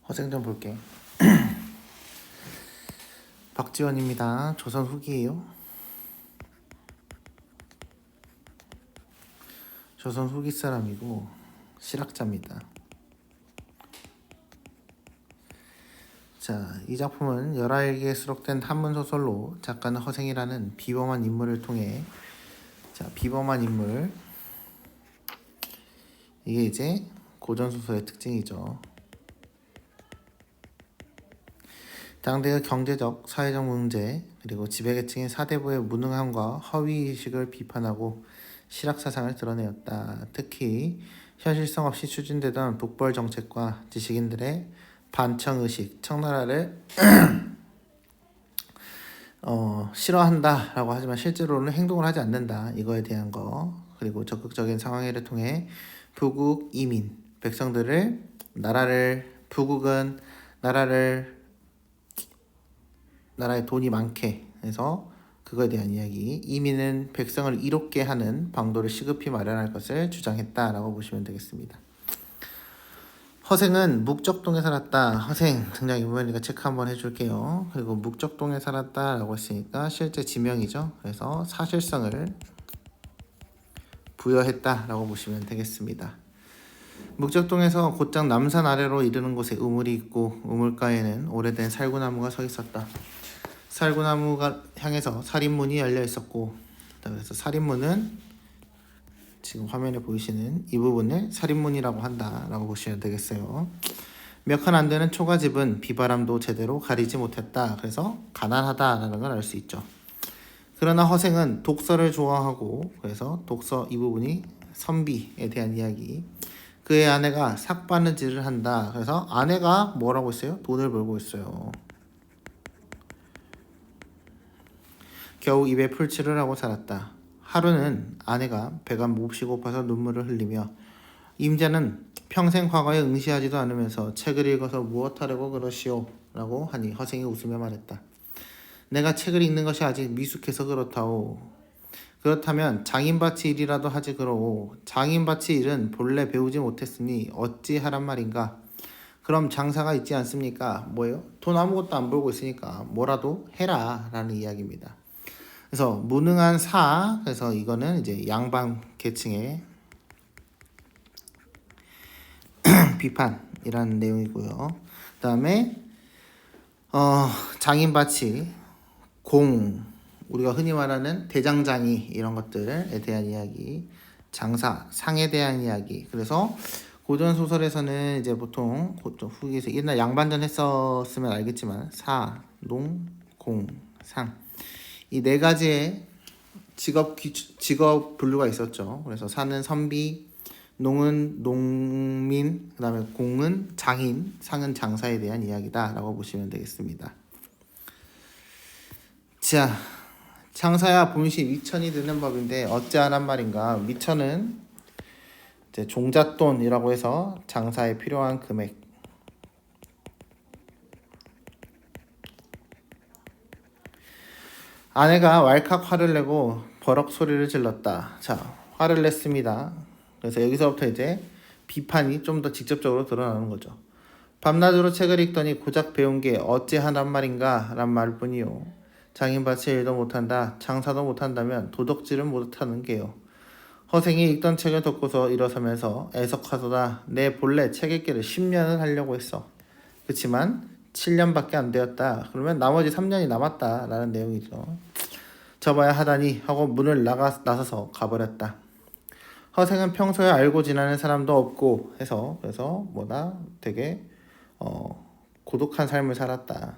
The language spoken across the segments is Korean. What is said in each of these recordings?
허생 좀 볼게. 박지원입니다. 조선 후기예요. 조선 후기 사람이고 실학자입니다. 자, 이 작품은 열하일기에 수록된 한문 소설로 작가는 허생이라는 비범한 인물을 통해 비범한 인물, 이게 이제 고전 소설의 특징이죠. 당대의 경제적, 사회적 문제, 그리고 지배계층의 사대부의 무능함과 허위의식을 비판하고 실학사상을 드러내었다. 특히 현실성 없이 추진되던 북벌 정책과 지식인들의 반청의식, 청나라를 싫어한다라고 하지만 실제로는 행동을 하지 않는다. 이거에 대한 거, 그리고 적극적인 상황회를 통해 부국 이민, 백성들을 부국은 나라에 돈이 많게 해서 그거에 대한 이야기, 이민은 백성을 이롭게 하는 방도를 시급히 마련할 것을 주장했다라고 보시면 되겠습니다. 허생은 묵적동에 살았다. 허생 등장인물이니까 체크 한번 해줄게요. 그리고 묵적동에 살았다라고 했으니까 실제 지명이죠. 그래서 사실성을 부여했다라고 보시면 되겠습니다. 묵적동에서 곧장 남산 아래로 이르는 곳에 우물이 있고 우물가에는 오래된 살구나무가 서 있었다. 살구나무가 향해서 살인문이 열려 있었고, 그래서 살인문은 지금 화면에 보이시는 이 부분을 살인문이라고 한다라고 보시면 되겠어요. 몇 칸 안 되는 초가집은 비바람도 제대로 가리지 못했다. 그래서 가난하다라는 걸 알 수 있죠. 그러나 허생은 독서를 좋아하고, 그래서 독서 이 부분이 선비에 대한 이야기. 그의 아내가 삭바느질을 한다. 그래서 아내가 뭐라고 했어요? 돈을 벌고 있어요. 겨우 입에 풀칠을 하고 살았다. 하루는 아내가 배가 몹시 고파서 눈물을 흘리며 임자는 평생 과거에 응시하지도 않으면서 책을 읽어서 무엇하려고 그러시오? 라고 하니 허생이 웃으며 말했다. 내가 책을 읽는 것이 아직 미숙해서 그렇다오. 그렇다면 장인밭이 일이라도 하지 그러오. 장인밭이 일은 본래 배우지 못했으니 어찌 하란 말인가? 그럼 장사가 있지 않습니까? 뭐예요? 돈 아무것도 안 벌고 있으니까 뭐라도 해라 라는 이야기입니다. 그래서 무능한 사, 그래서 이거는 이제 양반 계층의 비판이라는 내용이고요. 그 다음에 장인밭이 공, 우리가 흔히 말하는 대장장이 이런 것들에 대한 이야기, 장사, 상에 대한 이야기. 그래서 고전 소설에서는 이제 보통 후기에서 옛날 양반전 했었으면 알겠지만 사, 농, 공, 상, 이 네 가지의 직업 분류가 있었죠. 그래서 사는 선비, 농은 농민, 그 다음에 공은 장인, 상은 장사에 대한 이야기다라고 보시면 되겠습니다. 자, 장사야 본시 미천이 드는 법인데 어찌하란 말인가? 미천은 이제 종잣돈이라고 해서 장사에 필요한 금액. 아내가 왈칵 화를 내고 버럭 소리를 질렀다. 자, 화를 냈습니다. 그래서 여기서부터 이제 비판이 좀 더 직접적으로 드러나는 거죠. 밤낮으로 책을 읽더니 고작 배운 게 어찌하란 말인가? 란 말뿐이요. 장인밭이 일도 못한다, 장사도 못한다면 도덕질은 못하는 게요. 허생이 읽던 책을 덮고서 일어서면서 애석하도다. 내 본래 책 읽기를 10년을 하려고 했어. 그치만 7년밖에 안 되었다. 그러면 나머지 3년이 남았다 라는 내용이죠. 접어야 하다니 하고 문을 나서서 가버렸다. 허생은 평소에 알고 지내는 사람도 없고 해서 그래서 되게 고독한 삶을 살았다.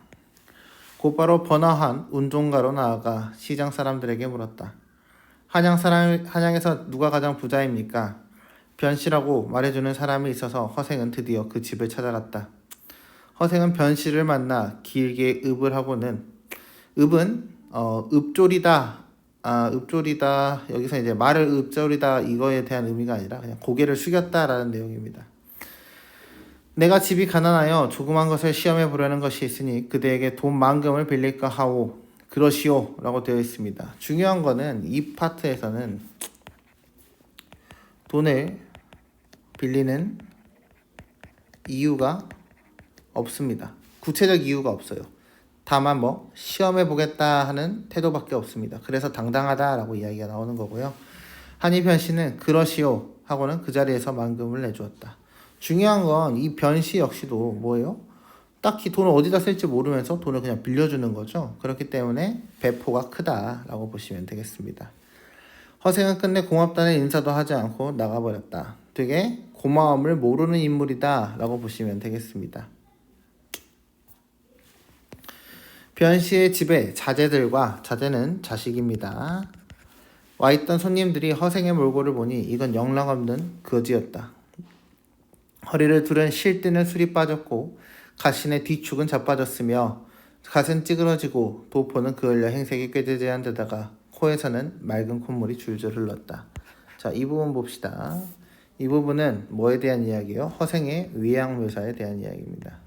곧바로 번화한 운종가로 나아가 시장 사람들에게 물었다. 한양에서 누가 가장 부자입니까? 변씨라고 말해주는 사람이 있어서 허생은 드디어 그 집을 찾아갔다. 허생은 변씨를 만나 길게 읍을 하고는, 읍은 읍조리다, 읍조리다, 여기서 이제 말을 읍조리다 이거에 대한 의미가 아니라 그냥 고개를 숙였다라는 내용입니다. 내가 집이 가난하여 조그만 것을 시험해 보려는 것이 있으니 그대에게 돈 만금을 빌릴까 하오. 그러시오 라고 되어 있습니다. 중요한 거는 이 파트에서는 돈을 빌리는 이유가 없습니다. 구체적 이유가 없어요. 다만 뭐 시험해 보겠다 하는 태도밖에 없습니다. 그래서 당당하다라고 이야기가 나오는 거고요. 한이 변씨는 그러시오 하고는 그 자리에서 만금을 내주었다. 중요한 건 이 변씨 역시도 뭐예요? 딱히 돈을 어디다 쓸지 모르면서 돈을 그냥 빌려주는 거죠. 그렇기 때문에 배포가 크다라고 보시면 되겠습니다. 허생은 끝내 고맙다는 인사도 하지 않고 나가버렸다. 되게 고마움을 모르는 인물이다 라고 보시면 되겠습니다. 변씨의 집에 자제들과 자제는 자식입니다. 와있던 손님들이 허생의 몰골을 보니 이건 영락없는 거지였다. 허리를 두른 실뜨는 술이 빠졌고 가신의 뒤축은 자빠졌으며 갓은 찌그러지고 도포는 그을려 행색이 꾀재재한 데다가 코에서는 맑은 콧물이 줄줄 흘렀다. 자, 이 부분 봅시다. 이 부분은 뭐에 대한 이야기예요? 허생의 외양 묘사에 대한 이야기입니다.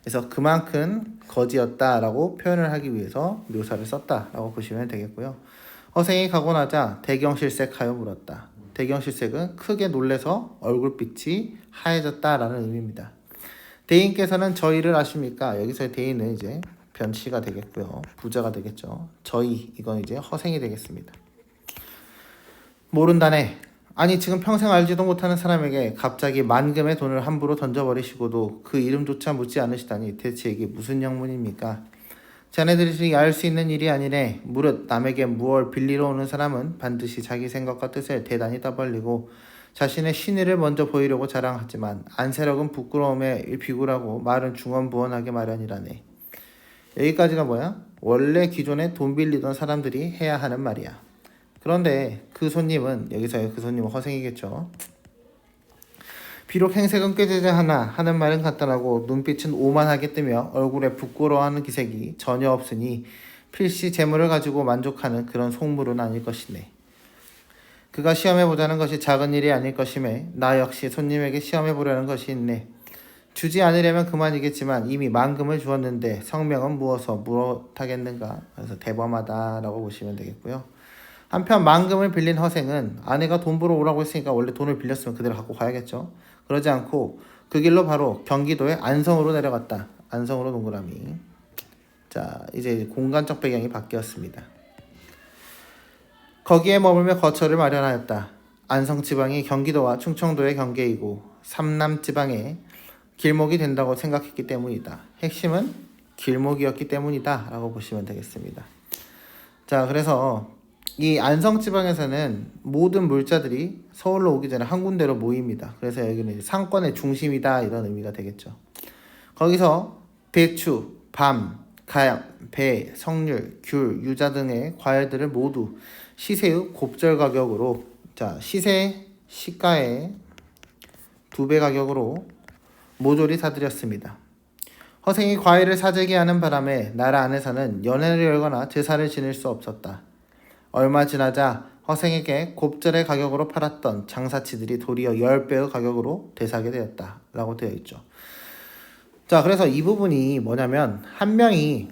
그래서 그만큼 거지였다라고 표현을 하기 위해서 묘사를 썼다라고 보시면 되겠고요. 허생이 가고 나자 대경실색하여 물었다. 대경실색은 크게 놀래서 얼굴빛이 하얘졌다라는 의미입니다. 대인께서는 저희를 아십니까? 여기서의 대인은 이제 변씨가 되겠고요. 부자가 되겠죠. 저희 이건 이제 허생이 되겠습니다. 모른다네. 아니 지금 평생 알지도 못하는 사람에게 갑자기 만금의 돈을 함부로 던져버리시고도 그 이름조차 묻지 않으시다니 대체 이게 무슨 영문입니까? 자네들이 알 수 있는 일이 아니래. 무릇 남에게 무얼 빌리러 오는 사람은 반드시 자기 생각과 뜻을 대단히 떠벌리고 자신의 신의를 먼저 보이려고 자랑하지만 안세력은 부끄러움에 비굴하고 말은 중언부언하게 마련이라네. 여기까지가 뭐야? 원래 기존에 돈 빌리던 사람들이 해야 하는 말이야. 그런데 그 손님은 여기서의 그 손님은 허생이겠죠. 비록 행색은 꾀재재하나 하는 말은 간단하고 눈빛은 오만하게 뜨며 얼굴에 부끄러워하는 기색이 전혀 없으니 필시 재물을 가지고 만족하는 그런 속물은 아닐 것이네. 그가 시험해보자는 것이 작은 일이 아닐 것임에 나 역시 손님에게 시험해보려는 것이 있네. 주지 않으려면 그만이겠지만 이미 만금을 주었는데 성명은 무어서 무엇하겠는가. 그래서 대범하다라고 보시면 되겠고요. 한편 만금을 빌린 허생은 아내가 돈 벌어 오라고 했으니까 원래 돈을 빌렸으면 그대로 갖고 가야겠죠. 그러지 않고 그 길로 바로 경기도의 안성으로 내려갔다. 안성으로 동그라미. 자, 이제 공간적 배경이 바뀌었습니다. 거기에 머물며 거처를 마련하였다. 안성 지방이 경기도와 충청도의 경계이고 삼남 지방의 길목이 된다고 생각했기 때문이다. 핵심은 길목이었기 때문이다 라고 보시면 되겠습니다. 자, 그래서 이 안성 지방에서는 모든 물자들이 서울로 오기 전에 한 군데로 모입니다. 그래서 여기는 상권의 중심이다 이런 의미가 되겠죠. 거기서 대추, 밤, 가양, 배, 석률, 귤, 유자 등의 과일들을 모두 시세의 곱절 가격으로, 자, 시가의 2배 가격으로 모조리 사들였습니다. 허생이 과일을 사재기 하는 바람에 나라 안에서는 연회를 열거나 제사를 지낼 수 없었다. 얼마 지나자 허생에게 곱절의 가격으로 팔았던 장사치들이 도리어 10배의 가격으로 되사게 되었다 라고 되어 있죠. 자, 그래서 이 부분이 뭐냐면 한 명이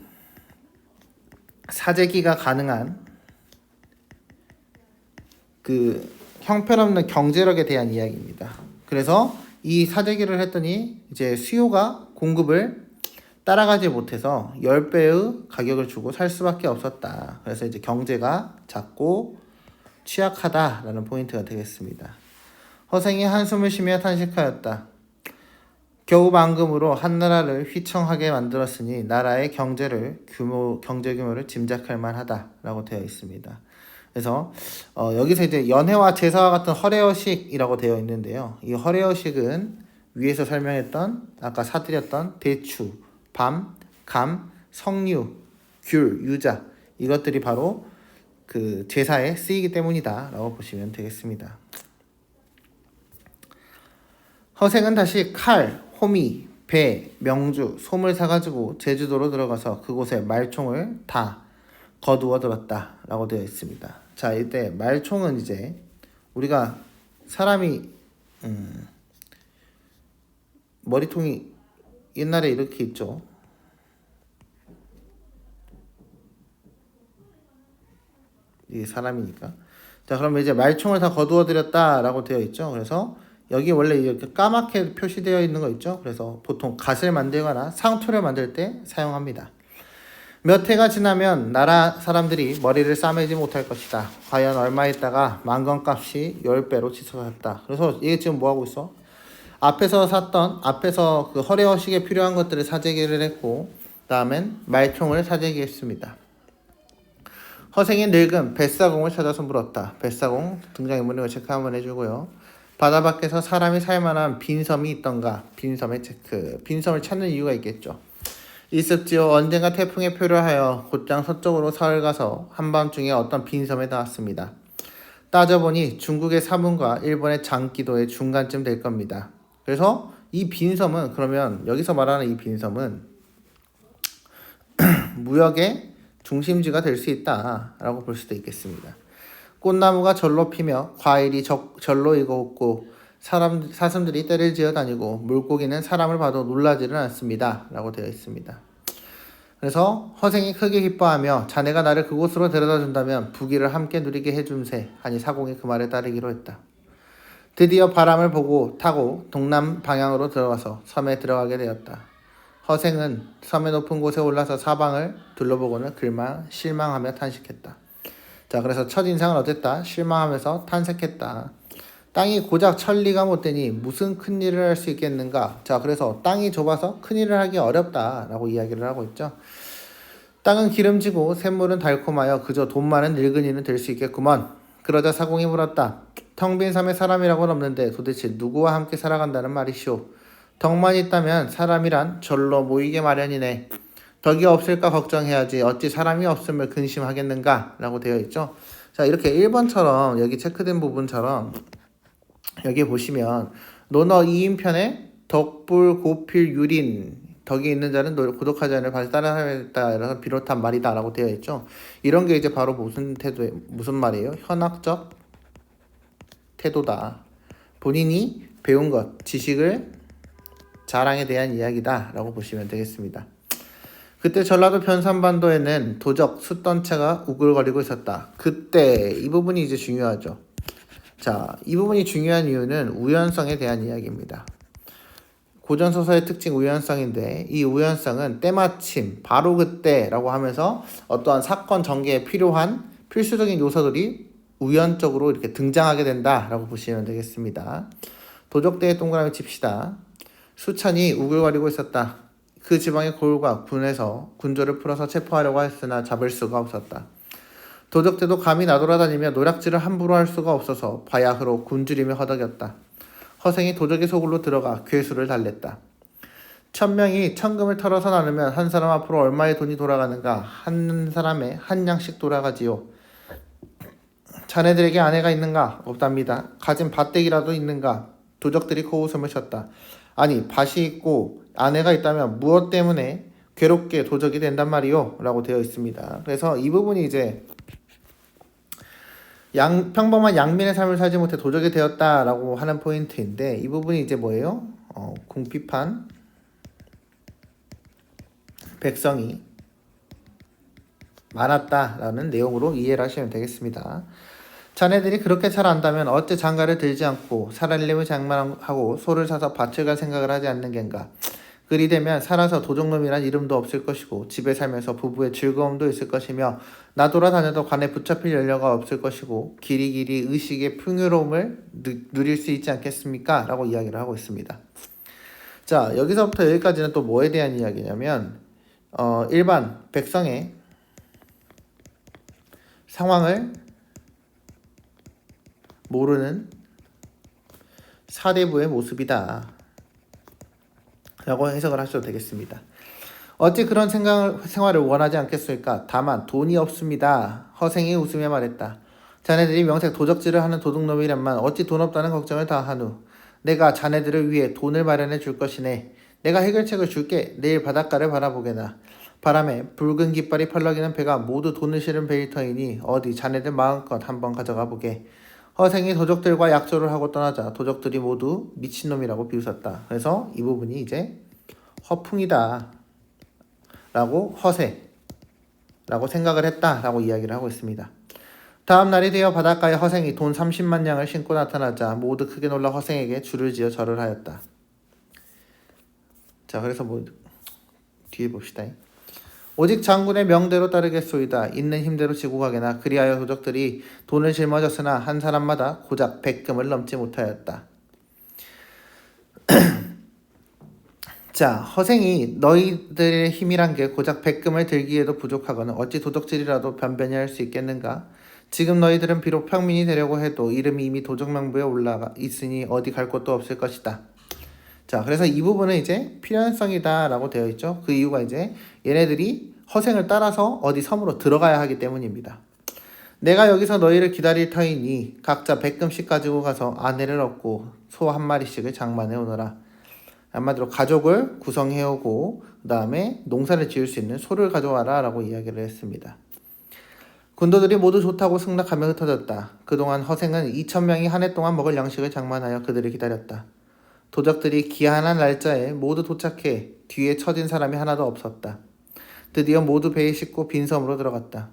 사재기가 가능한 그 형편없는 경제력에 대한 이야기입니다. 그래서 이 사재기를 했더니 이제 수요가 공급을 따라가지 못해서 10배의 가격을 주고 살 수밖에 없었다. 그래서 이제 경제가 작고 취약하다라는 포인트가 되겠습니다. 허생이 한숨을 쉬며 탄식하였다. 겨우 만금으로 한나라를 휘청하게 만들었으니 나라의 경제 규모를 짐작할 만하다라고 되어 있습니다. 그래서 여기서 이제 연회와 제사와 같은 허례허식이라고 되어 있는데요. 이 허례허식은 위에서 설명했던 아까 사드렸던 대추, 밤, 감, 석류, 귤, 유자 이것들이 바로 그 제사에 쓰이기 때문이다라고 보시면 되겠습니다. 허생은 다시 칼, 호미, 배, 명주, 솜을 사가지고 제주도로 들어가서 그곳에 말총을 다 거두어 들었다라고 되어 있습니다. 자, 이때 말총은 이제 우리가 사람이 머리통이 옛날에 이렇게 있죠. 이게 사람이니까. 자, 그러면 이제 말총을 다 거두어 들였다라고 되어 있죠. 그래서 여기 원래 이렇게 까맣게 표시되어 있는 거 있죠. 그래서 보통 갓을 만들거나 상토를 만들 때 사용합니다. 몇 해가 지나면 나라 사람들이 머리를 싸매지 못할 것이다. 과연 얼마 있다가 만건값이 10배로 치솟았다. 그래서 이게 지금 뭐 하고 있어? 앞에서 그 허례허식에 필요한 것들을 사재기를 했고, 다음엔 말총을 사재기했습니다. 허생이 늙은 뱃사공을 찾아서 물었다. 뱃사공 등장인물을 체크 한번 해주고요. 바다 밖에서 사람이 살만한 빈섬이 있던가? 빈섬의 체크. 빈섬을 찾는 이유가 있겠죠. 있었지요. 언젠가 태풍에 표류하여 곧장 서쪽으로 사흘 가서 한밤중에 어떤 빈섬에 닿았습니다. 따져보니 중국의 사문과 일본의 장기도의 중간쯤 될 겁니다. 그래서 이 빈섬은, 그러면 여기서 말하는 이 빈섬은 무역의 중심지가 될 수 있다라고 볼 수도 있겠습니다. 꽃나무가 절로 피며 과일이 절로 익었고 사슴들이 떼를 지어 다니고 물고기는 사람을 봐도 놀라지는 않습니다. 라고 되어 있습니다. 그래서 허생이 크게 기뻐하며 자네가 나를 그곳으로 데려다 준다면 부귀를 함께 누리게 해줌세 하니 사공이 그 말에 따르기로 했다. 드디어 바람을 타고 동남 방향으로 들어가서 섬에 들어가게 되었다. 허생은 섬의 높은 곳에 올라서 사방을 둘러보고는 실망하며 탄식했다. 자, 그래서 첫인상은 어땠다? 실망하면서 탄색했다. 땅이 고작 천리가 못되니 무슨 큰일을 할 수 있겠는가? 자, 그래서 땅이 좁아서 큰일을 하기 어렵다라고 이야기를 하고 있죠. 땅은 기름지고 샘물은 달콤하여 그저 돈 많은 늙은이는 될 수 있겠구먼. 그러자 사공이 물었다. 텅 빈 섬에 사람이라고는 없는데 도대체 누구와 함께 살아간다는 말이시오? 덕만 있다면 사람이란 절로 모이게 마련이네. 덕이 없을까 걱정해야지 어찌 사람이 없음을 근심하겠는가? 라고 되어 있죠. 자, 이렇게 1번처럼 여기 체크된 부분처럼 여기 보시면 논어 2인편에 덕불 고필 유린 덕이 있는 자는 고독하지 않을 바지 따라하겠다 비롯한 말이다 라고 되어 있죠. 이런 게 이제 바로 무슨 말이에요? 현학적 태도다. 본인이 배운 것, 지식을 자랑에 대한 이야기다 라고 보시면 되겠습니다. 그때 전라도 변산반도에는 도적 숫던체가 우글거리고 있었다. 그때 이 부분이 이제 중요하죠. 자, 이 부분이 중요한 이유는 우연성에 대한 이야기입니다. 고전소설의 특징 우연성인데 이 우연성은 때마침 바로 그때라고 하면서 어떠한 사건 전개에 필요한 필수적인 요소들이 우연적으로 이렇게 등장하게 된다라고 보시면 되겠습니다. 도적대에 동그라미 칩시다. 수천이 우글거리고 있었다. 그 지방의 고을과 군에서 군조를 풀어서 체포하려고 했으나 잡을 수가 없었다. 도적대도 감히 나돌아다니며 노략질을 함부로 할 수가 없어서 바야흐로 굶주리며 허덕였다. 허생이 도적의 소굴로 들어가 괴수를 달랬다. 1000명이 천금을 털어서 나누면 한 사람 앞으로 얼마의 돈이 돌아가는가? 한 사람에 한 양씩 돌아가지요. 자네들에게 아내가 있는가? 없답니다. 가진 밭대기라도 있는가? 도적들이 코웃음을 쳤다. 아니, 밭이 있고 아내가 있다면 무엇 때문에 괴롭게 도적이 된단 말이요? 라고 되어 있습니다. 그래서 이 부분이 이제 평범한 양민의 삶을 살지 못해 도적이 되었다라고 하는 포인트인데 이 부분이 이제 뭐예요? 궁핍한 백성이 많았다라는 내용으로 이해를 하시면 되겠습니다. 자네들이 그렇게 잘 안다면 어째 장가를 들지 않고 살아내림을 장만하고 소를 사서 밭을 갈 생각을 하지 않는 겐가? 그리 되면 살아서 도적놈이란 이름도 없을 것이고 집에 살면서 부부의 즐거움도 있을 것이며 나돌아다녀도 관에 붙잡힐 연료가 없을 것이고 길이길이 의식의 풍요로움을 누릴 수 있지 않겠습니까? 라고 이야기를 하고 있습니다. 자, 여기서부터 여기까지는 또 뭐에 대한 이야기냐면 일반 백성의 상황을 모르는 사대부의 모습이다 라고 해석을 하셔도 되겠습니다. 어찌 그런 생활을 원하지 않겠습니까? 다만 돈이 없습니다. 허생이 웃으며 말했다. 자네들이 명색 도적질을 하는 도둑놈이란만 어찌 돈 없다는 걱정을 다 하누. 내가 자네들을 위해 돈을 마련해 줄 것이네. 내가 해결책을 줄게. 내일 바닷가를 바라보게나. 바람에 붉은 깃발이 펄럭이는 배가 모두 돈을 실은 배일 터이니 어디 자네들 마음껏 한번 가져가 보게. 허생이 도적들과 약조를 하고 떠나자 도적들이 모두 미친놈이라고 비웃었다. 그래서 이 부분이 이제 허풍이다 라고 허세라고 생각을 했다 라고 이야기를 하고 있습니다. 다음 날이 되어 바닷가에 허생이 돈 30만 냥을 신고 나타나자 모두 크게 놀라 허생에게 줄을 지어 절을 하였다. 자, 그래서 뭐 뒤에 봅시다. 오직 장군의 명대로 따르겠소이다. 있는 힘대로 지고 가게나. 그리하여 도적들이 돈을 짊어졌으나 한 사람마다 고작 100금을 넘지 못하였다. 자, 허생이 너희들의 힘이란 게 고작 100금을 들기에도 부족하거늘 어찌 도적질이라도 변변히 할 수 있겠는가? 지금 너희들은 비록 평민이 되려고 해도 이름이 이미 도적명부에 올라가 있으니 어디 갈 곳도 없을 것이다. 자, 그래서 이 부분은 이제 필연성이다 라고 되어 있죠. 그 이유가 이제 얘네들이 허생을 따라서 어디 섬으로 들어가야 하기 때문입니다. 내가 여기서 너희를 기다릴 터이니 각자 100금씩 가지고 가서 아내를 얻고 소 한 마리씩을 장만해 오너라. 한마디로 가족을 구성해오고 그 다음에 농사를 지을 수 있는 소를 가져와라 라고 이야기를 했습니다. 군도들이 모두 좋다고 승낙하며 흩어졌다. 그동안 허생은 2,000명이 한 해 동안 먹을 양식을 장만하여 그들을 기다렸다. 도적들이 기한한 날짜에 모두 도착해 뒤에 처진 사람이 하나도 없었다. 드디어 모두 배에 싣고 빈 섬으로 들어갔다.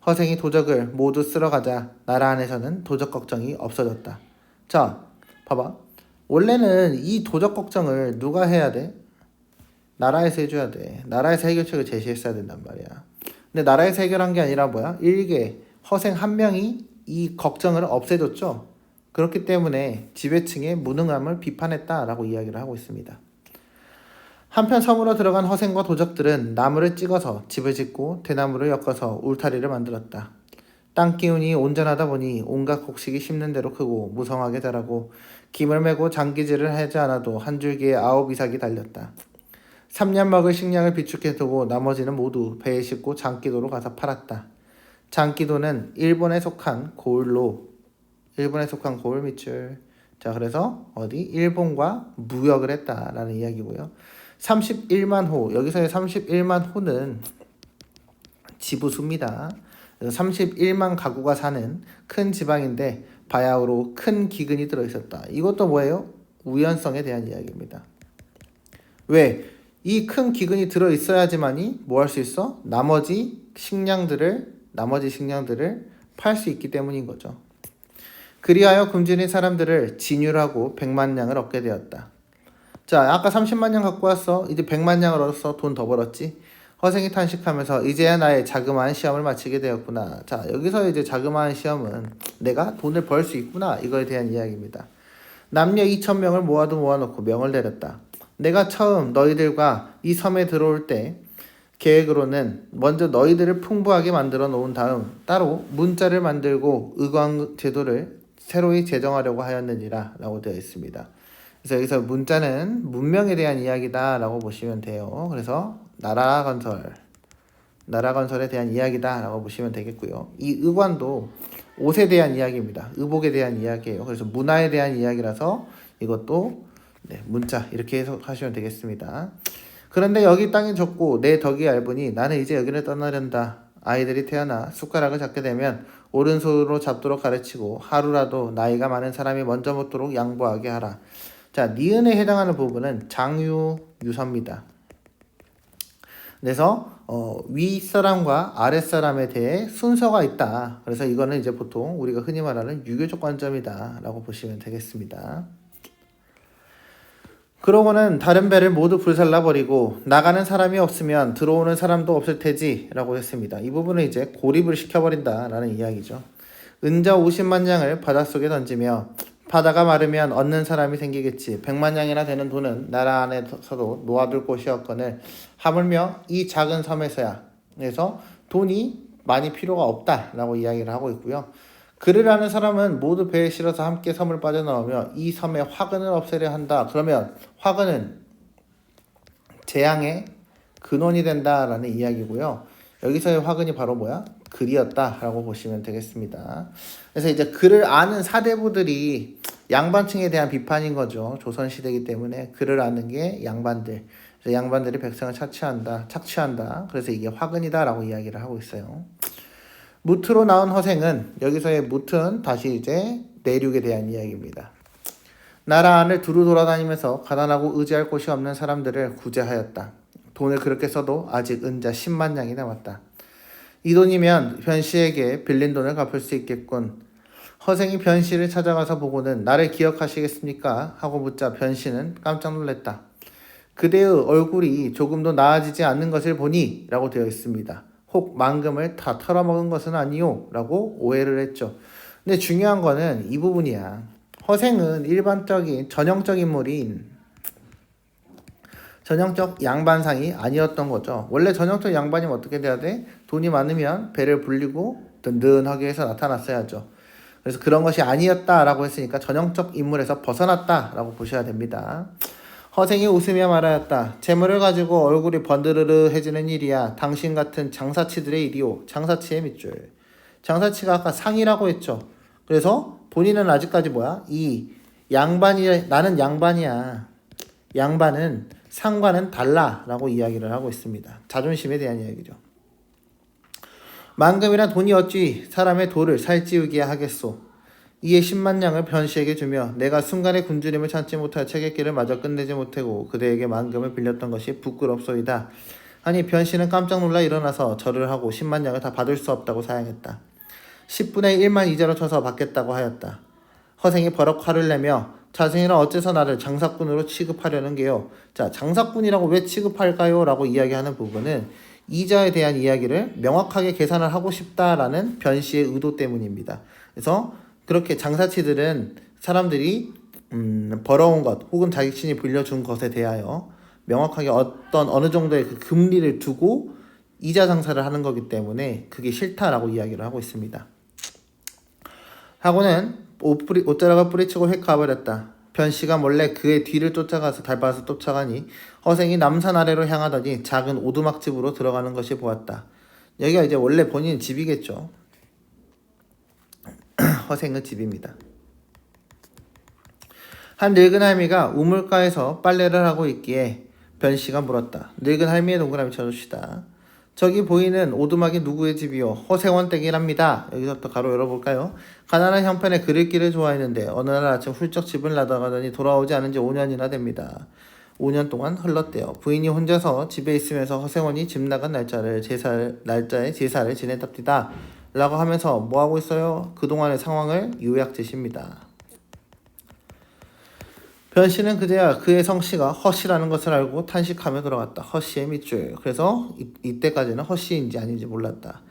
허생이 도적을 모두 쓸어가자 나라 안에서는 도적 걱정이 없어졌다. 자, 봐봐. 원래는 이 도적 걱정을 누가 해야 돼? 나라에서 해줘야 돼. 나라에서 해결책을 제시했어야 된단 말이야. 근데 나라에서 해결한 게 아니라 뭐야? 일개 허생 한 명이 이 걱정을 없애줬죠. 그렇기 때문에 지배층의 무능함을 비판했다라고 이야기를 하고 있습니다. 한편 섬으로 들어간 허생과 도적들은 나무를 찍어서 집을 짓고 대나무를 엮어서 울타리를 만들었다. 땅 기운이 온전하다 보니 온갖 곡식이 심는 대로 크고 무성하게 자라고 김을 메고 장기질을 하지 않아도 한 줄기에 9 이삭이 달렸다. 3년 먹을 식량을 비축해 두고 나머지는 모두 배에 싣고 장기도로 가서 팔았다. 장기도는 일본에 속한 고을 밑줄. 자, 그래서 어디 일본과 무역을 했다라는 이야기고요. 31만 호, 여기서의 31만 호는 지부수입니다. 31만 가구가 사는 큰 지방인데 바야흐로 큰 기근이 들어있었다. 이것도 뭐예요? 우연성에 대한 이야기입니다. 왜? 이 큰 기근이 들어있어야지만이 뭐 할 수 있어? 나머지 식량들을 팔 수 있기 때문인 거죠. 그리하여 굶주린 사람들을 진율하고 100만 냥을 얻게 되었다. 자, 아까 30만 냥 갖고 왔어. 이제 100만 냥을 얻어서 돈 더 벌었지. 허생이 탄식하면서 이제야 나의 자그마한 시험을 마치게 되었구나. 자, 여기서 이제 자그마한 시험은 내가 돈을 벌 수 있구나. 이거에 대한 이야기입니다. 남녀 2,000명을 모아놓고 명을 내렸다. 내가 처음 너희들과 이 섬에 들어올 때 계획으로는 먼저 너희들을 풍부하게 만들어 놓은 다음 따로 문자를 만들고 의관 제도를 새로이 제정하려고 하였느니라 라고 되어 있습니다. 그래서 여기서 문자는 문명에 대한 이야기다 라고 보시면 돼요. 그래서 나라 건설에 대한 이야기다 라고 보시면 되겠고요. 이 의관도 옷에 대한 이야기입니다. 의복에 대한 이야기예요. 그래서 문화에 대한 이야기라서 이것도 문자 이렇게 해석하시면 되겠습니다. 그런데 여기 땅이 좁고 내 덕이 얇으니 나는 이제 여기를 떠나련다. 아이들이 태어나 숟가락을 잡게 되면 오른손으로 잡도록 가르치고 하루라도 나이가 많은 사람이 먼저 먹도록 양보하게 하라. 자, 니은에 해당하는 부분은 장유유서입니다. 그래서 윗사람과 아랫사람에 대해 순서가 있다. 그래서 이거는 이제 보통 우리가 흔히 말하는 유교적 관점이다 라고 보시면 되겠습니다. 그러고는 다른 배를 모두 불살라버리고 나가는 사람이 없으면 들어오는 사람도 없을 테지 라고 했습니다. 이 부분은 이제 고립을 시켜버린다 라는 이야기죠. 은자 50만 냥을 바닷속에 던지며 바다가 마르면 얻는 사람이 생기겠지. 100만 냥이나 되는 돈은 나라 안에서도 놓아둘 곳이 없거늘 하물며 이 작은 섬에서야. 그래서 돈이 많이 필요가 없다라고 이야기를 하고 있고요. 그를 아는 사람은 모두 배에 실어서 함께 섬을 빠져나오며 이 섬의 화근을 없애려 한다. 그러면 화근은 재앙의 근원이 된다라는 이야기고요. 여기서의 화근이 바로 뭐야? 글이었다라고 보시면 되겠습니다. 그래서 이제 글을 아는 사대부들이 양반층에 대한 비판인 거죠. 조선시대이기 때문에 글을 아는 게 양반들. 그래서 양반들이 백성을 착취한다. 그래서 이게 화근이다라고 이야기를 하고 있어요. 무트로 나온 허생은 여기서의 무트는 다시 이제 내륙에 대한 이야기입니다. 나라 안을 두루 돌아다니면서 가난하고 의지할 곳이 없는 사람들을 구제하였다. 돈을 그렇게 써도 아직 은자 10만 냥이 남았다. 이 돈이면 변씨에게 빌린 돈을 갚을 수 있겠군. 허생이 변씨를 찾아가서 보고는 나를 기억하시겠습니까? 하고 묻자 변씨는 깜짝 놀랐다. 그대의 얼굴이 조금도 나아지지 않는 것을 보니 라고 되어 있습니다. 혹 만금을 다 털어먹은 것은 아니요? 라고 오해를 했죠. 근데 중요한 거는 이 부분이야. 허생은 일반적인 전형적 인물인 전형적 양반상이 아니었던 거죠. 원래 전형적 양반이면 어떻게 돼야 돼? 돈이 많으면 배를 불리고 든든하게 해서 나타났어야죠. 그래서 그런 것이 아니었다라고 했으니까 전형적 인물에서 벗어났다라고 보셔야 됩니다. 허생이 웃으며 말하였다. 재물을 가지고 얼굴이 번드르르해지는 일이야. 당신 같은 장사치들의 일이오. 장사치의 밑줄. 장사치가 아까 상이라고 했죠. 그래서 본인은 아직까지 뭐야? 나는 양반이야. 양반은 상과는 달라라고 이야기를 하고 있습니다. 자존심에 대한 이야기죠. 만금이란 돈이 어찌 사람의 도를 살찌우게 하겠소. 이에 10만 냥을 변씨에게 주며 내가 순간의 굶주림을 참지 못할 채객길을 마저 끝내지 못하고 그대에게 만금을 빌렸던 것이 부끄럽소이다. 아니 변씨는 깜짝 놀라 일어나서 절을 하고 10만 냥을 다 받을 수 없다고 사양했다. 10분의 1만 이자로 쳐서 받겠다고 하였다. 허생이 버럭 화를 내며 자신이는 어째서 나를 장사꾼으로 취급하려는 게요. 자, 장사꾼이라고 왜 취급할까요? 라고 이야기하는 부분은 이자에 대한 이야기를 명확하게 계산을 하고 싶다라는 변씨의 의도 때문입니다. 그래서 그렇게 장사치들은 사람들이 벌어온 것 혹은 자신이 빌려준 것에 대하여 명확하게 어느 정도의 그 금리를 두고 이자 장사를 하는 거기 때문에 그게 싫다라고 이야기를 하고 있습니다. 하고는 옷자락을 뿌리치고 획 가버렸다. 변씨가 몰래 그의 뒤를 쫓아가서 닮아서 쫓아가니 허생이 남산 아래로 향하더니 작은 오두막집으로 들어가는 것이 보았다. 여기가 이제 원래 본인 집이겠죠. 허생의 집입니다. 한 늙은 할미가 우물가에서 빨래를 하고 있기에 변씨가 물었다. 늙은 할미의 동그라미 쳐줍시다. 저기 보이는 오두막이 누구의 집이요? 허생원 댁이랍니다. 여기서 또 가로 열어볼까요? 가난한 형편에 그릇기를 좋아했는데 어느 날 아침 훌쩍 집을 나가더니 돌아오지 않은 지 5년이나 됩니다. 5년 동안 흘렀대요. 부인이 혼자서 집에 있으면서 허생원이 집 나간 날짜에 제사를 지냈답니다. 라고 하면서 뭐하고 있어요? 그동안의 상황을 요약지십니다. 변씨는 그제야 그의 성씨가 허씨라는 것을 알고 탄식하며 돌아갔다. 허씨의 밑줄. 그래서 이때까지는 허씨인지 아닌지 몰랐다.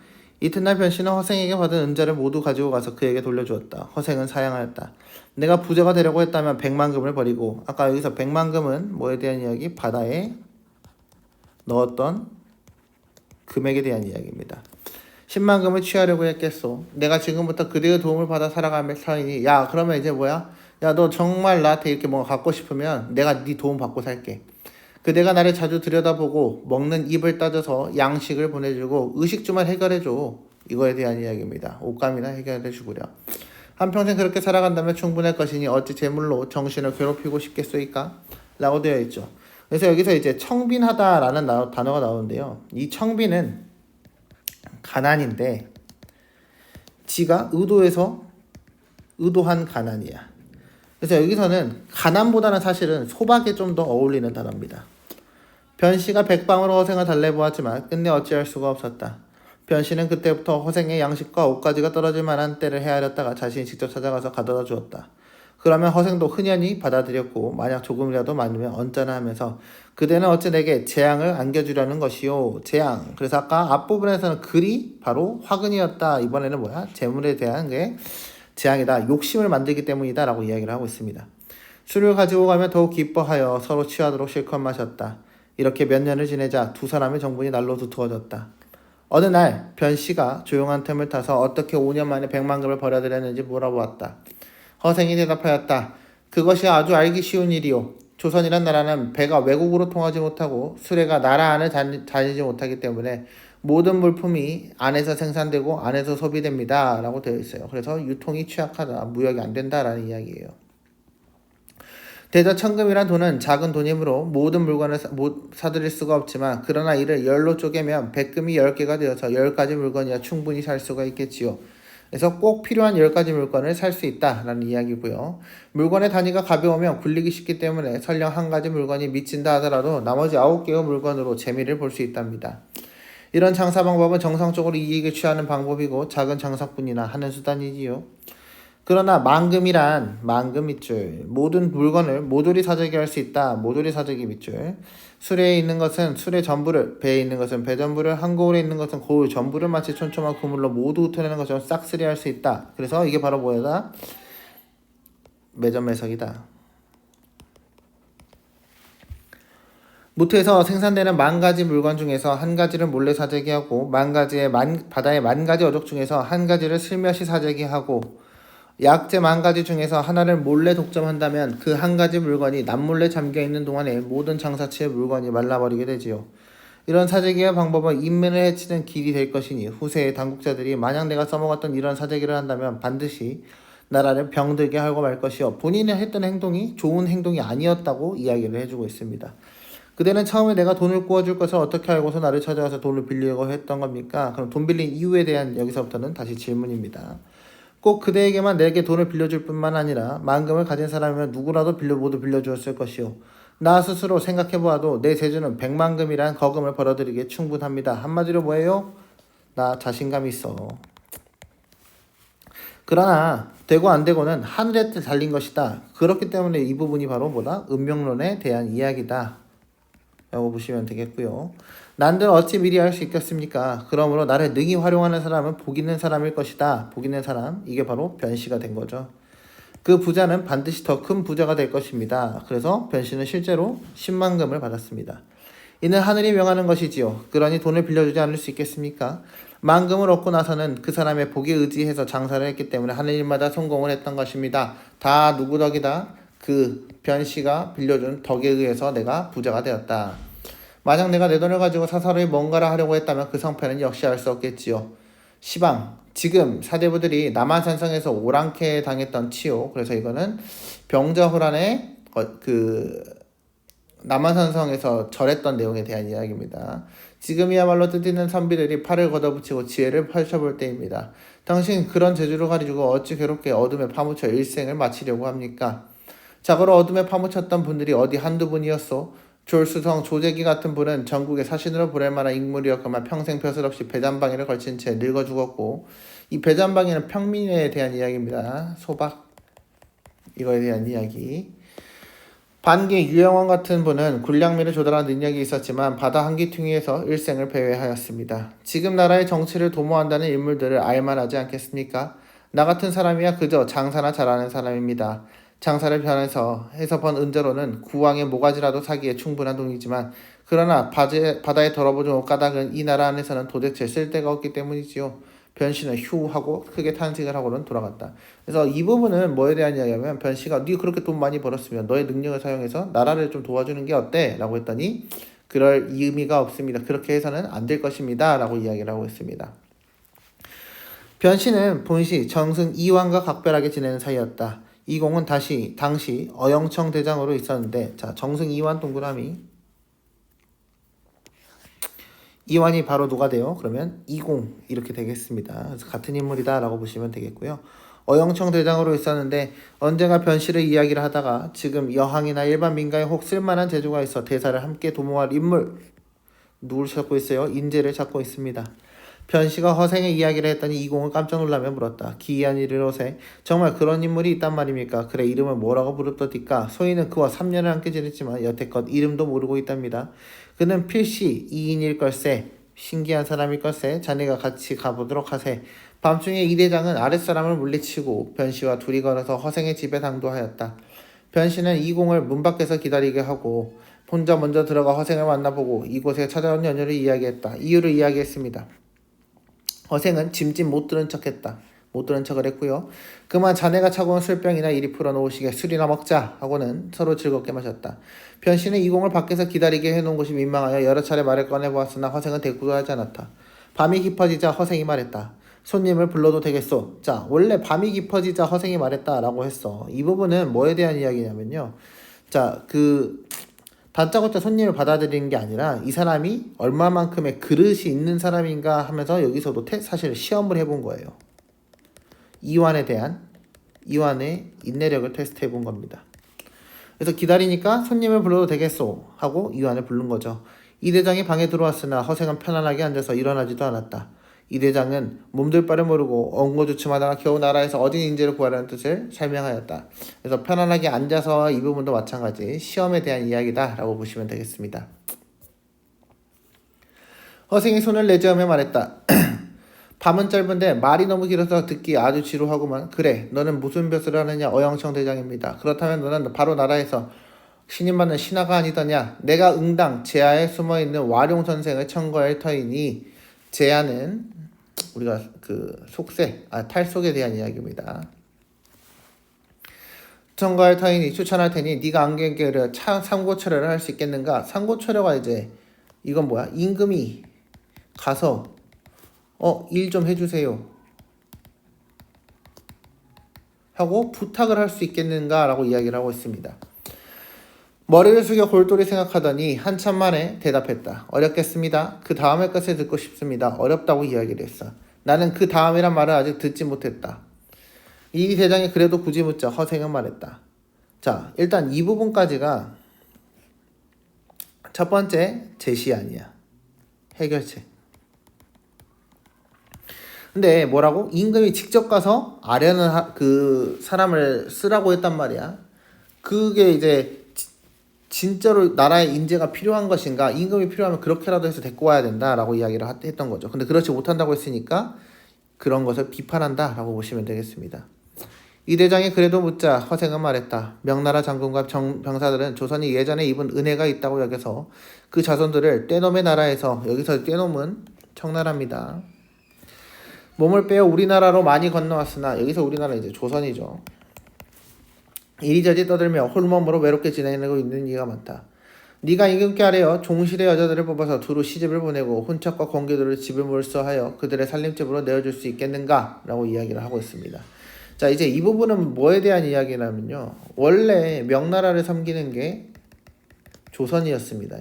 이튿날 변씨는 허생에게 받은 은자를 모두 가지고 가서 그에게 돌려주었다. 허생은 사양하였다. 내가 부자가 되려고 했다면 100만금을 버리고, 아까 여기서 100만금은 뭐에 대한 이야기? 바다에 넣었던 금액에 대한 이야기입니다. 10만금을 취하려고 했겠소. 내가 지금부터 그대의 도움을 받아 살아가며 사이니, 야 그러면 이제 뭐야? 야 너 정말 나한테 이렇게 뭔가 갖고 싶으면 내가 네 도움 받고 살게. 그대가 나를 자주 들여다보고 먹는 입을 따져서 양식을 보내주고 의식주만 해결해줘. 이거에 대한 이야기입니다. 옷감이나 해결해주구려. 한평생 그렇게 살아간다면 충분할 것이니 어찌 재물로 정신을 괴롭히고 싶겠소이까? 라고 되어 있죠. 그래서 여기서 이제 청빈하다라는 단어가 나오는데요. 이 청빈은 가난인데 지가 의도한 가난이야. 그래서 여기서는 가난보다는 사실은 소박에 좀 더 어울리는 단어입니다. 변씨가 백방으로 허생을 달래보았지만 끝내 어찌할 수가 없었다. 변씨는 그때부터 허생의 양식과 옷가지가 떨어질 만한 때를 헤아렸다가 자신이 직접 찾아가서 가져다 주었다. 그러면 허생도 흔연히 받아들였고 만약 조금이라도 많으면 언짢아 하면서 그대는 어찌 내게 재앙을 안겨주려는 것이요. 재앙. 그래서 아까 앞부분에서는 글이 바로 화근이었다. 이번에는 뭐야? 재물에 대한 게 재앙이다. 욕심을 만들기 때문이다. 라고 이야기를 하고 있습니다. 술을 가지고 가면 더욱 기뻐하여 서로 취하도록 실컷 마셨다. 이렇게 몇 년을 지내자 두 사람의 정분이 날로 두터워졌다. 어느 날 변씨가 조용한 틈을 타서 어떻게 5년 만에 100만금을 버려들였는지 물어보았다. 허생이 대답하였다. 그것이 아주 알기 쉬운 일이요. 조선이란 나라는 배가 외국으로 통하지 못하고 수레가 나라 안을 다니지 못하기 때문에 모든 물품이 안에서 생산되고 안에서 소비됩니다. 라고 되어 있어요. 그래서 유통이 취약하다, 무역이 안 된다라는 이야기예요. 대저천금이란 돈은 작은 돈이므로 모든 물건을 사들일 수가 없지만 그러나 이를 열로 쪼개면 백금이 10개가 되어서 10가지 물건이야 충분히 살 수가 있겠지요. 그래서 꼭 필요한 10가지 물건을 살 수 있다라는 이야기고요. 물건의 단위가 가벼우면 굴리기 쉽기 때문에 설령 한 가지 물건이 미친다 하더라도 나머지 9개의 물건으로 재미를 볼 수 있답니다. 이런 장사 방법은 정상적으로 이익을 취하는 방법이고 작은 장사꾼이나 하는 수단이지요. 그러나 만금 밑줄 모든 물건을 모조리 사재기 할 수 있다. 모조리 사재기 밑줄 수레에 있는 것은 수레 전부를, 배에 있는 것은 배 전부를, 한 거울에 있는 것은 거울 전부를 마치 촘촘한 그물로 모두 흩어내는 것처럼 싹쓸이 할 수 있다. 그래서 이게 바로 뭐다? 매점매석이다. 무트에서 생산되는 만 가지 물건 중에서 한 가지를 몰래 사재기하고 바다의 만 가지 어족 중에서 한 가지를 슬며시 사재기하고 약재 만 가지 중에서 하나를 몰래 독점한다면 그 한 가지 물건이 남몰래 잠겨있는 동안에 모든 장사치의 물건이 말라버리게 되지요. 이런 사재기의 방법은 인민을 해치는 길이 될 것이니 후세의 당국자들이 만약 내가 써먹었던 이런 사재기를 한다면 반드시 나라를 병들게 하고 말 것이요. 본인이 했던 행동이 좋은 행동이 아니었다고 이야기를 해주고 있습니다. 그대는 처음에 내가 돈을 구워줄 것을 어떻게 알고서 나를 찾아와서 돈을 빌리려고 했던 겁니까? 그럼 돈 빌린 이유에 대한 여기서부터는 다시 질문입니다. 꼭 그대에게만 내게 돈을 빌려줄 뿐만 아니라 만금을 가진 사람이면 누구라도 모두 빌려주었을 것이오. 나 스스로 생각해보아도 내 재주는 100만금이란 거금을 벌어들이기에 충분합니다. 한마디로 뭐예요? 나 자신감이 있어. 그러나 되고 안 되고는 하늘에 달린 것이다. 그렇기 때문에 이 부분이 바로 뭐다? 운명론에 대한 이야기다 라고 보시면 되겠고요. 난들 어찌 미리 알 수 있겠습니까? 그러므로 나를 능히 활용하는 사람은 복 있는 사람일 것이다. 복 있는 사람, 이게 바로 변씨가 된 거죠. 그 부자는 반드시 더 큰 부자가 될 것입니다. 그래서 변씨는 실제로 10만금을 받았습니다. 이는 하늘이 명하는 것이지요. 그러니 돈을 빌려주지 않을 수 있겠습니까? 만금을 얻고 나서는 그 사람의 복에 의지해서 장사를 했기 때문에 하는 일마다 성공을 했던 것입니다. 다 누구 덕이다? 그 변씨가 빌려준 덕에 의해서 내가 부자가 되었다. 만약 내가 내 돈을 가지고 사사로이 뭔가를 하려고 했다면 그 성패는 역시 알 수 없겠지요. 시방, 지금 사대부들이 남한산성에서 오랑캐 당했던 치요. 그래서 이거는 병자호란의 남한산성에서 절했던 내용에 대한 이야기입니다. 지금이야말로 뜻있는 선비들이 팔을 걷어붙이고 지혜를 펼쳐볼 때입니다. 당신 그런 재주를 가지고 어찌 괴롭게 어둠에 파묻혀 일생을 마치려고 합니까? 자고로 어둠에 파묻혔던 분들이 어디 한두 분이었소? 졸수성 조재기 같은 분은 전국에 사신으로 보낼 만한 인물이었건만 평생 벼슬없이 배잔방이를 걸친 채 늙어 죽었고, 이 배잔방이는 평민에 대한 이야기입니다. 소박, 이거에 대한 이야기. 반기 유영원 같은 분은 군량미를 조달하는 능력이 있었지만 바다 한기퉁이에서 일생을 배회하였습니다. 지금 나라의 정치를 도모한다는 인물들을 알만하지 않겠습니까? 나 같은 사람이야 그저 장사나 잘하는 사람입니다. 장사를 해서 번 은재로는 구왕의 모가지라도 사기에 충분한 돈이지만 그러나 바다에 덜어보준 옷가닥은 이 나라 안에서는 도대체 쓸데가 없기 때문이지요. 변씨는 휴 하고 크게 탄식을 하고는 돌아갔다. 그래서 이 부분은 뭐에 대한 이야기냐면 변씨가 네 그렇게 돈 많이 벌었으면 너의 능력을 사용해서 나라를 좀 도와주는 게 어때? 라고 했더니 그럴 의미가 없습니다. 그렇게 해서는 안 될 것입니다. 라고 이야기를 하고 있습니다. 변씨는 본시 정승 이완과 각별하게 지내는 사이였다. 이공은 당시 어영청 대장으로 있었는데, 자, 정승 이완 동그라미. 이완이 바로 누가 돼요? 그러면 이공 이렇게 되겠습니다. 그래서 같은 인물이다 라고 보시면 되겠고요. 어영청 대장으로 있었는데 언젠가 변씨를 이야기를 하다가 지금 여항이나 일반 민가에 혹 쓸만한 재주가 있어 대사를 함께 도모할 인물, 누굴 찾고 있어요? 인재를 찾고 있습니다. 변씨가 허생의 이야기를 했더니 이공은 깜짝 놀라며 물었다. 기이한 일이로세. 정말 그런 인물이 있단 말입니까? 그래, 이름을 뭐라고 부르더디까? 소인은 그와 3년을 함께 지냈지만 여태껏 이름도 모르고 있답니다. 그는 필시 2인일 걸세. 신기한 사람일 걸세. 자네가 같이 가보도록 하세. 밤중에 이 대장은 아랫사람을 물리치고 변씨와 둘이 걸어서 허생의 집에 당도하였다. 변씨는 이공을 문 밖에서 기다리게 하고 혼자 먼저 들어가 허생을 만나보고 이곳에 찾아온 연유를 이야기했다. 이유를 이야기했습니다. 허생은 짐짓 못 들은 척했다. 못 들은 척을 했고요. 그만 자네가 차고 온 술병이나 이리 풀어놓으시게 술이나 먹자 하고는 서로 즐겁게 마셨다. 변씨는 이공을 밖에서 기다리게 해놓은 것이 민망하여 여러 차례 말을 꺼내보았으나 허생은 대꾸도 하지 않았다. 밤이 깊어지자 허생이 말했다. 손님을 불러도 되겠소. 자, 원래 밤이 깊어지자 허생이 말했다 라고 했어. 이 부분은 뭐에 대한 이야기냐면요. 자, 다짜고짜 손님을 받아들이는 게 아니라 이 사람이 얼마만큼의 그릇이 있는 사람인가 하면서 여기서도 사실 시험을 해본 거예요. 이완의 인내력을 테스트 해본 겁니다. 그래서 기다리니까 손님을 불러도 되겠소 하고 이완을 부른 거죠. 이 대장이 방에 들어왔으나 허생은 편안하게 앉아서 일어나지도 않았다. 이 대장은 몸둘 바를 모르고 엉거주춤하다가 겨우 나라에서 어딘 인재를 구하라는 뜻을 설명하였다. 그래서 편안하게 앉아서 이 부분도 마찬가지 시험에 대한 이야기다 라고 보시면 되겠습니다. 허생이 손을 내저으며 말했다. 밤은 짧은데 말이 너무 길어서 듣기 아주 지루하구만. 그래, 너는 무슨 벼슬을 하느냐? 어영청 대장입니다. 그렇다면 너는 바로 나라에서 신임받는 신하가 아니더냐? 내가 응당 제하에 숨어있는 와룡 선생을 청구할 터이니, 제하는 우리가 그 속세, 탈속에 대한 이야기입니다. 청구할 터이니 추천할 테니 네가 안경계를 상고처려를 할 수 있겠는가? 상고처려가 이제 이건 뭐야? 임금이 가서 일 좀 해주세요 하고 부탁을 할 수 있겠는가 라고 이야기를 하고 있습니다. 머리를 숙여 골똘히 생각하더니 한참 만에 대답했다. 어렵겠습니다. 그 다음의 것을 듣고 싶습니다. 어렵다고 이야기를 했어. 나는 그 다음이란 말을 아직 듣지 못했다. 이 대장이 그래도 굳이 묻자 허생은 말했다. 자, 일단 이 부분까지가 첫 번째 제시안이야. 해결책. 근데 뭐라고? 임금이 직접 가서 아련한 그 사람을 쓰라고 했단 말이야. 그게 이제 진짜로 나라에 인재가 필요한 것인가? 임금이 필요하면 그렇게라도 해서 데리고 와야 된다라고 이야기를 했던 거죠. 근데 그렇지 못한다고 했으니까 그런 것을 비판한다라고 보시면 되겠습니다. 이 대장이 그래도 묻자 허생은 말했다. 명나라 장군과 병사들은 조선이 예전에 입은 은혜가 있다고 여겨서 그 자손들을 떼놈의 나라에서, 여기서 떼놈은 청나라입니다. 몸을 빼어 우리나라로 많이 건너왔으나, 여기서 우리나라 이제 조선이죠. 이리저리 떠들며 홀몸으로 외롭게 지내고 있는 이가 많다. 네가 임금께 아뢰어 종실의 여자들을 뽑아서 두루 시집을 보내고 혼척과 공개들을 집을 몰수하여 그들의 살림집으로 내어줄 수 있겠는가? 라고 이야기를 하고 있습니다. 자, 이제 이 부분은 뭐에 대한 이야기냐면요. 원래 명나라를 섬기는 게 조선이었습니다.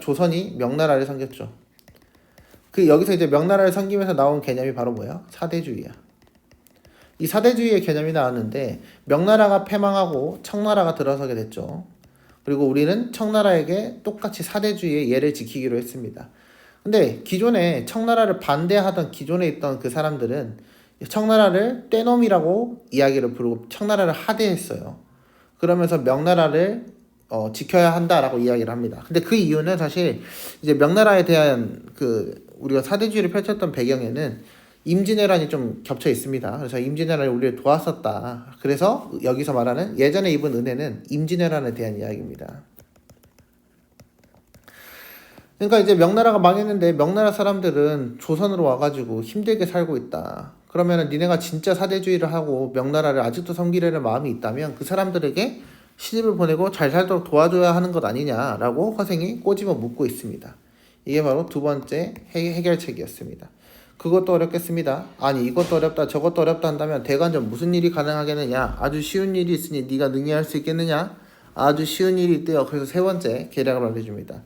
조선이 명나라를 섬겼죠. 여기서 이제 명나라를 섬기면서 나온 개념이 바로 뭐야? 사대주의야. 이 사대주의의 개념이 나왔는데 명나라가 패망하고 청나라가 들어서게 됐죠. 그리고 우리는 청나라에게 똑같이 사대주의의 예를 지키기로 했습니다. 근데 기존에 청나라를 반대하던 기존에 있던 그 사람들은 청나라를 떼놈이라고 이야기를 부르고 청나라를 하대했어요. 그러면서 명나라를 지켜야 한다라고 이야기를 합니다. 근데 그 이유는 사실 이제 명나라에 대한 우리가 사대주의를 펼쳤던 배경에는 임진왜란이 좀 겹쳐 있습니다. 그래서 임진왜란이 우리를 도왔었다. 그래서 여기서 말하는 예전에 입은 은혜는 임진왜란에 대한 이야기입니다. 그러니까 이제 명나라가 망했는데 명나라 사람들은 조선으로 와가지고 힘들게 살고 있다. 그러면은 니네가 진짜 사대주의를 하고 명나라를 아직도 섬기려는 마음이 있다면 그 사람들에게 시집을 보내고 잘 살도록 도와줘야 하는 것 아니냐라고 허생이 꼬집어 묻고 있습니다. 이게 바로 두 번째 해결책이었습니다. 그것도 어렵겠습니다. 아니 이것도 어렵다 저것도 어렵다 한다면 대관전 무슨 일이 가능하겠느냐? 아주 쉬운 일이 있으니 네가 능히 할 수 있겠느냐? 아주 쉬운 일이 있대요. 그래서 세 번째 계략을 알려줍니다.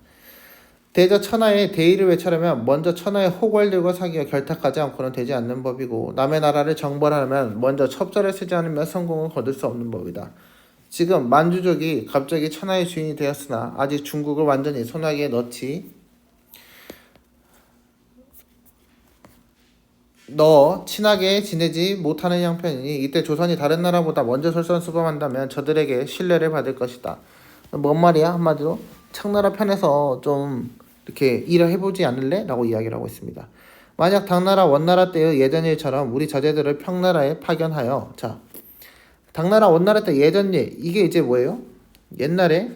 대저 천하의 대의를 외쳐려면 먼저 천하의 호걸들과 사귀어 결탁하지 않고는 되지 않는 법이고 남의 나라를 정벌하려면 먼저 첩자를 쓰지 않으면 성공을 거둘 수 없는 법이다. 지금 만주족이 갑자기 천하의 주인이 되었으나 아직 중국을 완전히 손아귀에 넣어 친하게 지내지 못하는 형편이니 이때 조선이 다른 나라보다 먼저 솔선수범한다면 저들에게 신뢰를 받을 것이다. 뭔 말이야? 한마디로 청나라 편에서 좀 이렇게 일을 해보지 않을래? 라고 이야기를 하고 있습니다. 만약 당나라 원나라 때의 예전 일처럼 우리 자제들을 평나라에 파견하여, 자, 당나라 원나라 때 예전 일, 이게 이제 뭐예요? 옛날에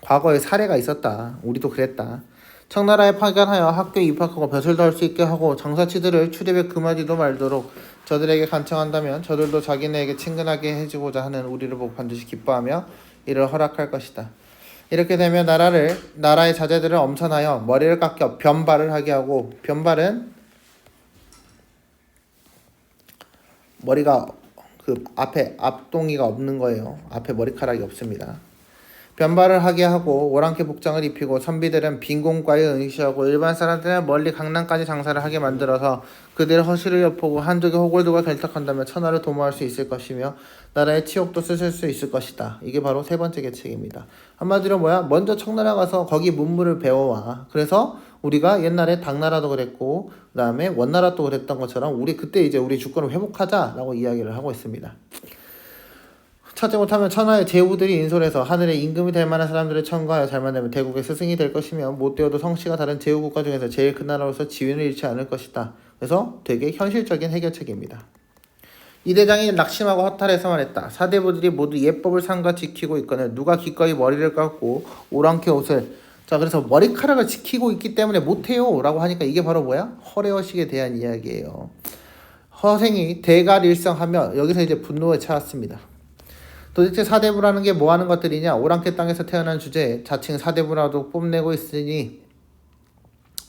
과거에 사례가 있었다. 우리도 그랬다. 청나라에 파견하여 학교에 입학하고 벼슬도 할 수 있게 하고 장사치들을 출입에 금하지도 말도록 저들에게 간청한다면 저들도 자기네에게 친근하게 해주고자 하는 우리를 보고 반드시 기뻐하며 이를 허락할 것이다. 이렇게 되면 나라의 자제들을 엄선하여 머리를 깎여 변발을 하게 하고, 변발은 머리가 앞동이가 없는 거예요. 앞에 머리카락이 없습니다. 변발을 하게 하고 오랑캐 복장을 입히고 선비들은 빈공과에 응시하고 일반 사람들은 멀리 강남까지 장사를 하게 만들어서 그들의 허실을 엿보고 한족의 호골도가 결탁한다면 천하를 도모할 수 있을 것이며 나라의 치욕도 쓰실 수 있을 것이다. 이게 바로 세 번째 계책입니다. 한마디로 뭐야? 먼저 청나라 가서 거기 문물을 배워와. 그래서 우리가 옛날에 당나라도 그랬고 그 다음에 원나라도 그랬던 것처럼 우리 그때 이제 우리 주권을 회복하자라고 이야기를 하고 있습니다. 찾지 못하면 천하의 제후들이 인솔해서 하늘의 임금이 될 만한 사람들을 청구하여 잘만 되면 대국의 스승이 될 것이며 못되어도 성씨가 다른 제후 국가 중에서 제일 큰 나라로서 지위를 잃지 않을 것이다. 그래서 되게 현실적인 해결책입니다. 이 대장이 낙심하고 허탈해서 말했다. 사대부들이 모두 예법을 삼가 지키고 있거늘 누가 기꺼이 머리를 깎고 오랑캐 옷을 자 그래서 머리카락을 지키고 있기 때문에 못해요 라고 하니까 이게 바로 뭐야? 허례허식에 대한 이야기예요. 허생이 대갈일성하며 여기서 이제 분노에 차왔습니다. 도대체 사대부라는 게 뭐 하는 것들이냐? 오랑캐 땅에서 태어난 주제에 자칭 사대부라도 뽐내고 있으니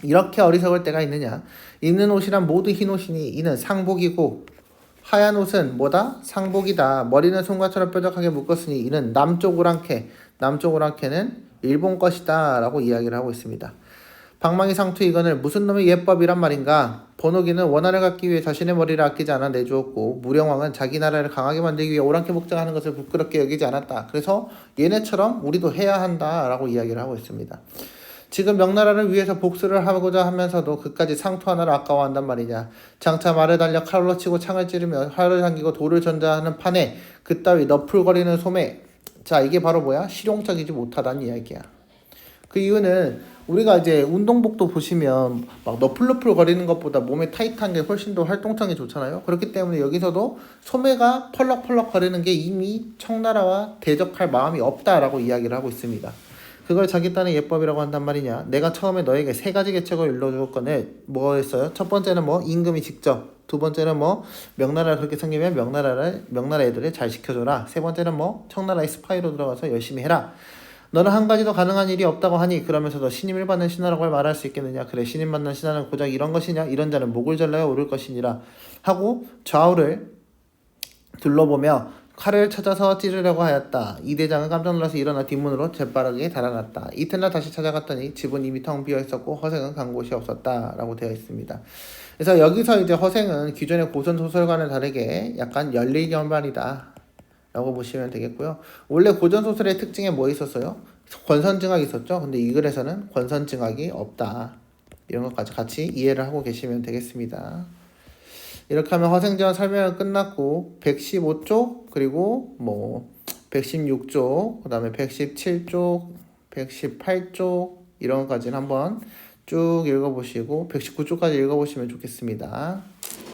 이렇게 어리석을 때가 있느냐? 입는 옷이란 모두 흰 옷이니 이는 상복이고 하얀 옷은 뭐다? 상복이다. 머리는 송가처럼 뾰족하게 묶었으니 이는 남쪽 오랑캐. 남쪽 오랑캐는 일본 것이다 라고 이야기를 하고 있습니다. 방망이 상투 이건을 무슨 놈의 예법이란 말인가? 번호기는 원한을 갖기 위해 자신의 머리를 아끼지 않아 내주었고 무령왕은 자기 나라를 강하게 만들기 위해 오랑캐 복장하는 것을 부끄럽게 여기지 않았다. 그래서 얘네처럼 우리도 해야 한다 라고 이야기를 하고 있습니다. 지금 명나라를 위해서 복수를 하고자 하면서도 그까지 상투 하나를 아까워한단 말이냐. 장차 말을 달려 칼로 치고 창을 찌르며 활을 당기고 돌을 전자하는 판에 그따위 너풀거리는 소매. 자 이게 바로 뭐야? 실용적이지 못하다는 이야기야. 그 이유는 우리가 이제 운동복도 보시면 막 너플너플 거리는 것보다 몸에 타이트한 게 훨씬 더 활동성이 좋잖아요. 그렇기 때문에 여기서도 소매가 펄럭펄럭 거리는 게 이미 청나라와 대적할 마음이 없다라고 이야기를 하고 있습니다. 그걸 자기 딴의 예법이라고 한단 말이냐. 내가 처음에 너에게 세 가지 계책을 일러주었거늘 뭐였어요? 첫 번째는 뭐 임금이 직접, 두 번째는 뭐 명나라를 그렇게 생기면 명나라 애들을 잘 시켜줘라. 세 번째는 뭐 청나라의 스파이로 들어가서 열심히 해라. 너는 한 가지도 가능한 일이 없다고 하니 그러면서도 신임을 받는 신하라고 말할 수 있겠느냐. 그래 신임 받는 신하는 고작 이런 것이냐. 이런 자는 목을 잘라야 오를 것이니라 하고 좌우를 둘러보며 칼을 찾아서 찌르려고 하였다. 이 대장은 깜짝 놀라서 일어나 뒷문으로 재빠르게 달아났다. 이튿날 다시 찾아갔더니 집은 이미 텅 비어 있었고 허생은 간 곳이 없었다 라고 되어 있습니다. 그래서 여기서 이제 허생은 기존의 고전소설과는 다르게 약간 열리견반이다 라고 보시면 되겠고요. 원래 고전소설의 특징에 뭐 있었어요? 권선징악이 있었죠. 근데 이 글에서는 권선징악이 없다. 이런 것까지 같이 이해를 하고 계시면 되겠습니다. 이렇게 하면 허생전 설명은 끝났고 115쪽 그리고 뭐 116쪽 그 다음에 117쪽 118쪽 이런 것까지는 한번 쭉 읽어보시고 119쪽까지 읽어보시면 좋겠습니다.